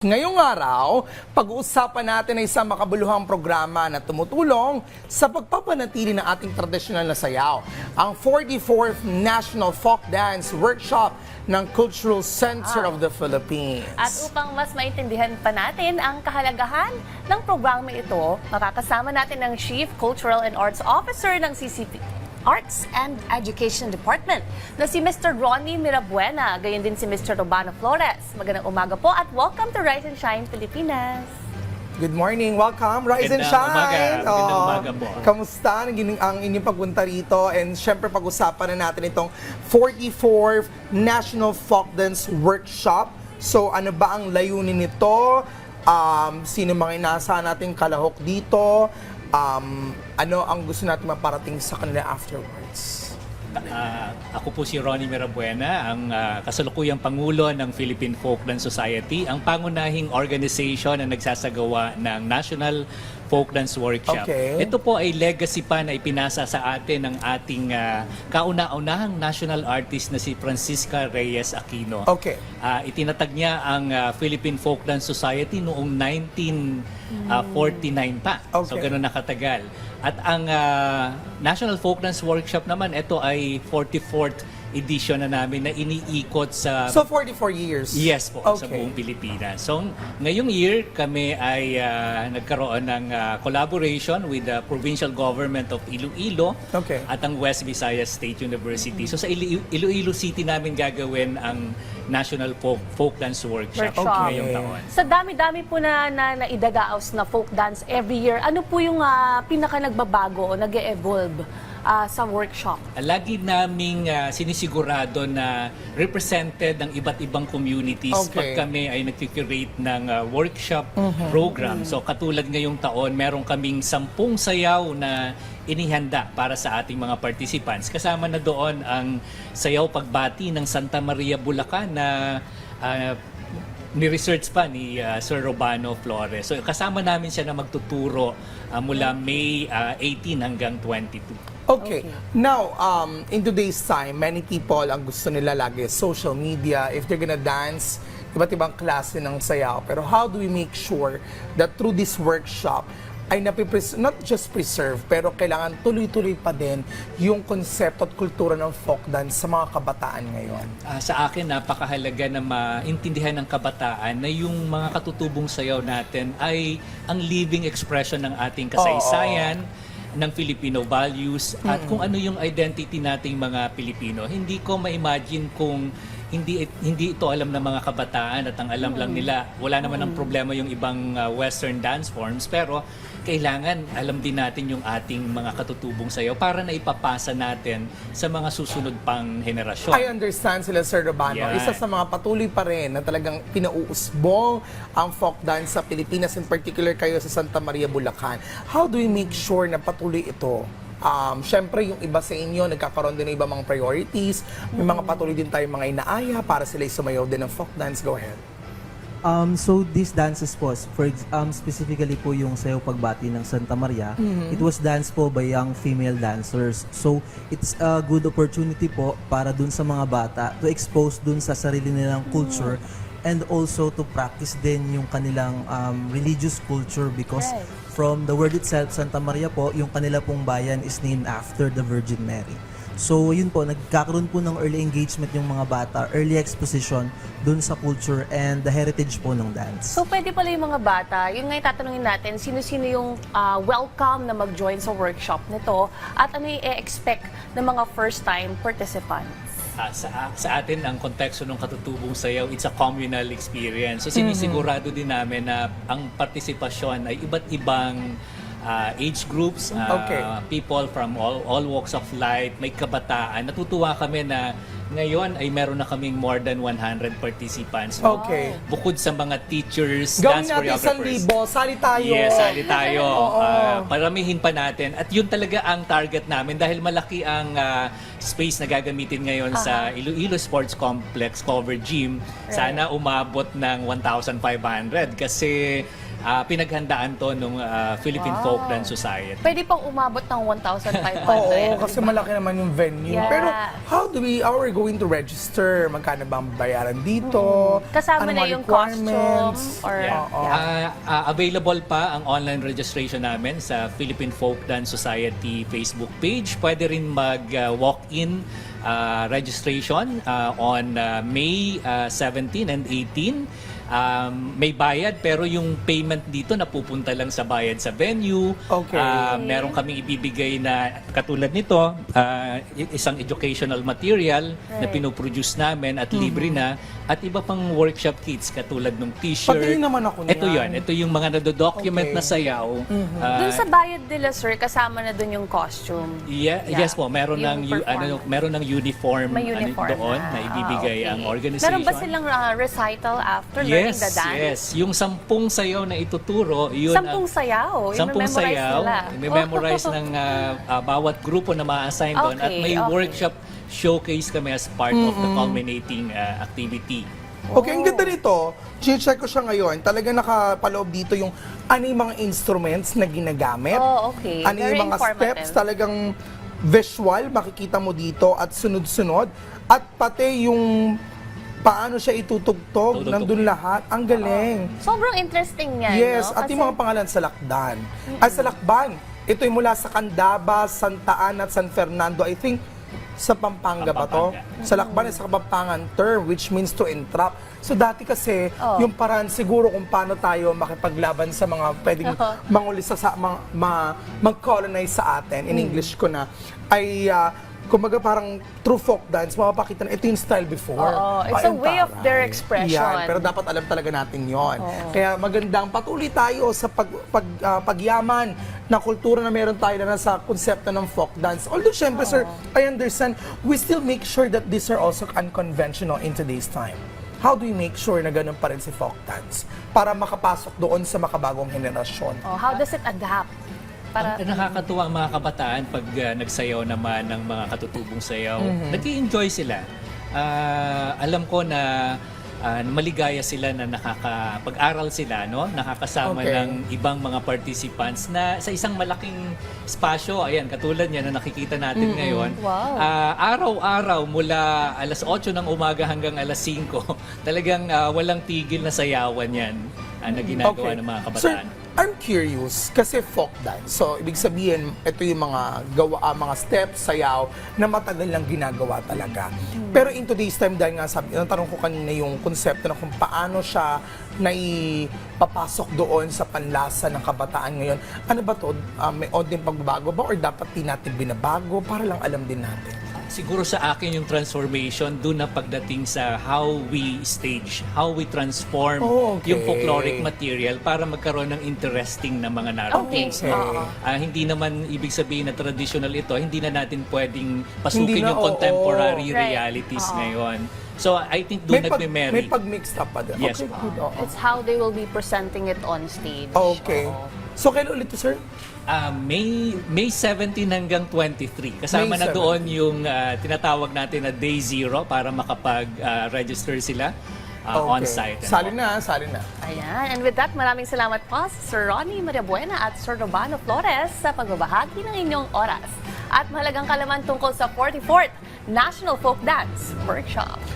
Ngayong araw, pag-uusapan natin ay isang makabuluhang programa na tumutulong sa pagpapanatili ng ating tradisyonal na sayaw, ang 44th National Folk Dance Workshop ng Cultural Center of the Philippines. At upang mas maintindihan pa natin ang kahalagahan ng programa ito, makakasama natin ang Chief Cultural and Arts Officer ng CCP Arts and Education Department na si Mr. Ronnie Mirabuena, gayon din si Mr. Robano Flores. Magandang umaga po at welcome to Rise and Shine Pilipinas. Good morning, welcome, Rise and Shine! Magandang umaga po. Kamusta ang inyong pagpunta rito? And syempre pag-usapan na natin itong 44th National Folk Dance Workshop. So ano ba ang layunin nito? Sino mga inaasahan nating kalahok dito? Ano ang gusto natin maparating sa kanila afterwards? Ako po si Ronnie Mirabuena, ang kasalukuyang Pangulo ng Philippine Folk Dance Society, ang pangunahing organisasyon na nagsasagawa ng National Folk Dance Workshop. Okay. Ito po ay legacy pa na ipinasa sa atin ng ating kauna-unahang national artist na si Francisca Reyes Aquino. Okay. Itinatag niya ang Philippine Folk Dance Society noong 1949 pa. Okay. So gano'n nakatagal. At ang National Folk Dance Workshop naman, ito ay 44th edition na namin na iniikot sa... So 44 years? Yes po, sa Okay. buong Pilipinas. So ngayong year, kami ay nagkaroon ng collaboration with the Provincial Government of Iloilo Okay. at ang West Visayas State University. So sa Iloilo City namin gagawin ang National Folk Dance Workshop Workshop. ngayong taon. Sa dami-dami po na idadaos na folk dance every year, ano po yung pinaka nagbabago o nag-evolve sa workshop? Lagi naming sinisigurado na represented ang iba't ibang communities Okay. pag kami ay nag-curate ng workshop program. So katulad ngayong taon, meron kaming 10 sayaw na inihanda para sa ating mga participants. Kasama na doon ang sayaw pagbati ng Santa Maria, Bulacan na ni-research pa ni Sir Robano Flores. So kasama namin siya na magtuturo mula May 18 hanggang 22. Okay. Now, in today's time, many people, ang gusto nila lagi, social media, if they're gonna dance, iba't ibang klase ng sayaw. Pero how do we make sure that through this workshop, ay not just preserve, pero kailangan tuloy-tuloy pa din yung konsepto at kultura ng folk dance sa mga kabataan ngayon? Sa akin, napakahalaga na maintindihan ng kabataan na yung mga katutubong sayaw natin ay ang living expression ng ating kasaysayan, ng Filipino values, at kung ano yung identity nating mga Pilipino. Hindi ko ma-imagine kung hindi ito alam ng mga kabataan at ang alam lang nila, wala naman ng problema yung ibang Western dance forms, pero kailangan alam din natin yung ating mga katutubong sayaw para na ipapasa natin sa mga susunod pang henerasyon. I understand sila, Sir Robano. Yan. Isa sa mga patuloy pa rin na talagang pinauusbong ang folk dance sa Pilipinas, in particular kayo sa Santa Maria, Bulacan. How do we make sure na patuloy ito? Siyempre, yung iba sa inyo, nagkakaroon din ng ibang mga priorities. May mga patuloy din tayong mga inaaya para sila sumayaw din ng folk dance. Go ahead. So these dances po, specifically po yung sayaw pagbati ng Santa Maria, it was danced po by young female dancers. So it's a good opportunity po para dun sa mga bata to expose dun sa sarili nilang culture and also to practice din yung kanilang religious culture because Right. from the word itself, Santa Maria po, yung kanila pong bayan is named after the Virgin Mary. So yun po, nagkakaroon po ng early engagement yung mga bata, early exposition dun sa culture and the heritage po ng dance. So pwede pala yung mga bata, yun nga yung tatanungin natin, sino-sino yung welcome na mag-join sa workshop nito at ano yung i-expect ng mga first-time participants? Sa atin, ang konteksto ng katutubong sayaw, it's a communal experience. So sinisigurado din namin na ang partisipasyon ay iba't ibang age groups, Okay. people from all walks of life, may kabataan. Natutuwa kami na ngayon ay meron na kaming more than 100 participants. Okay. Bukod sa mga teachers, Gawin dance natin sa choreographers. libo. Sali tayo. Yes, sali tayo. Oo. Paramihin pa natin. At yun talaga ang target namin dahil malaki ang space na gagamitin ngayon sa Iloilo Sports Complex Cover Gym. Sana umabot ng 1,500 kasi pinaghandaan to ng Philippine Wow. Folk Dance Society. Pwede pang umabot ng 1,500. Oo, kasi malaki naman yung venue. Yeah. Pero how are we going to register? Magkano ba ang bayaran dito? Kasama Ano na mga yung costume requirements? or Yeah. Oo. Available pa ang online registration namin sa Philippine Folk Dance Society Facebook page. Pwede rin mag-walk-in registration on May 17 and 18. May bayad pero yung payment dito napupunta lang sa bayad sa venue. Okay. Meron kaming ibibigay na katulad nito, isang educational material na Right. pinoproduce namin at libre na, at iba pang workshop kits katulad ng t-shirt. Patingin naman ako Ito niyan. yun. Ito yung mga nado-document Okay. na sayaw. Dun sa bayad nila, sir, kasama na dun yung costume. Yeah. Yes po, meron Yung ng performance. meron ng uniform, May uniform doon na ibibigay okay. ang organization. Meron ba silang recital after learning Yes, the dance? yes. Yung 10 sayaw na ituturo, yun 10 sayaw. 10 I-memorize sayaw. nila. I-memorize ng bawat grupo na ma-assign doon, at Okay, may okay. workshop showcase kami as part of the culminating activity. Okay, ang ganda nito. Check ko siya ngayon. Talaga nakapaloob dito yung ano yung mga instruments na ginagamit. Oh, okay. Ano Very yung mga informative. steps, talagang visual, makikita mo dito at sunod-sunod. At pati yung paano siya itutugtog, Tutugtog. nandun lahat. Ang galing. Sobrang interesting yan, Yes, no? at yung mga pangalan sa Lakdan. Ay, sa Lakban. Ito yung mula sa Candaba, Santa Ana at San Fernando. I think sa Pampanga ba to? Pampanga. Sa Lakban is sa Kapampangan term, which means to entrap. So dati kasi, Oh. yung paraan siguro kung paano tayo makipaglaban sa mga pwedeng mangulisa sa mag-colonize sa atin, in English ko na, ay kumbaga parang true folk dance, mapapakita na ito yung style before. Oo, it's a Ay, ang way of taray. their expression. Yan, pero dapat alam talaga natin yon. Kaya magandang patuloy tayo sa pagyaman na kultura na meron tayo na nasa konsepto ng folk dance. Although, syempre, sir, I understand, we still make sure that these are also unconventional in today's time. How do we make sure na ganun pa rin si folk dance para makapasok doon sa makabagong henerasyon? Oh, how does it adapt? Para Ang nakakatuwa ang mga kabataan pag nagsayaw naman ng mga katutubong sayaw. Nag-i-enjoy sila. Alam ko na maligaya sila na nakakapag-aral sila, no? Nakakasama Okay. ng ibang mga participants na sa isang malaking espasyo, ayan, katulad niya na nakikita natin ngayon. Wow. Araw-araw mula alas 8 ng umaga hanggang alas 5, talagang walang tigil na sayawan yan na ginagawa ng mga kabataan. Sir, I'm curious, kasi folk dance. So, ibig sabihin, ito yung mga mga steps, sayaw, na matagal lang ginagawa talaga. Pero in today's time, dahil nga sabi, tanong ko kanina yung konsepto na kung paano siya naipapasok doon sa panlasa ng kabataan ngayon. Ano ba to? May onting pagbabago ba? Or dapat di natin binabago para lang alam din natin? Siguro sa akin yung transformation doon na pagdating sa how we stage, how we transform Oh, okay. yung folkloric material para magkaroon ng interesting na mga narratives. Okay. Oo. Hindi naman ibig sabihin na traditional ito, hindi na natin pwedeng pasukin Hindi na, yung oo. contemporary Right. realities Oo. ngayon. So I think doon nagme-marry. may pag-mixed up pa din. Yes, Okay, po. good. Oo. it's how they will be presenting it on stage. Okay. Oo. So, kailan ulit to, sir? May 17 hanggang 23. Kasama May na doon yung tinatawag natin na Day Zero para makapag-register sila on-site. Sali na, sali na. Ayan. And with that, maraming salamat po Sir Ronnie Mariabuena at Sir Robano Flores sa pagbabahagi ng inyong oras. At mahalagang kalaman tungkol sa 44th National Folk Dance Workshop.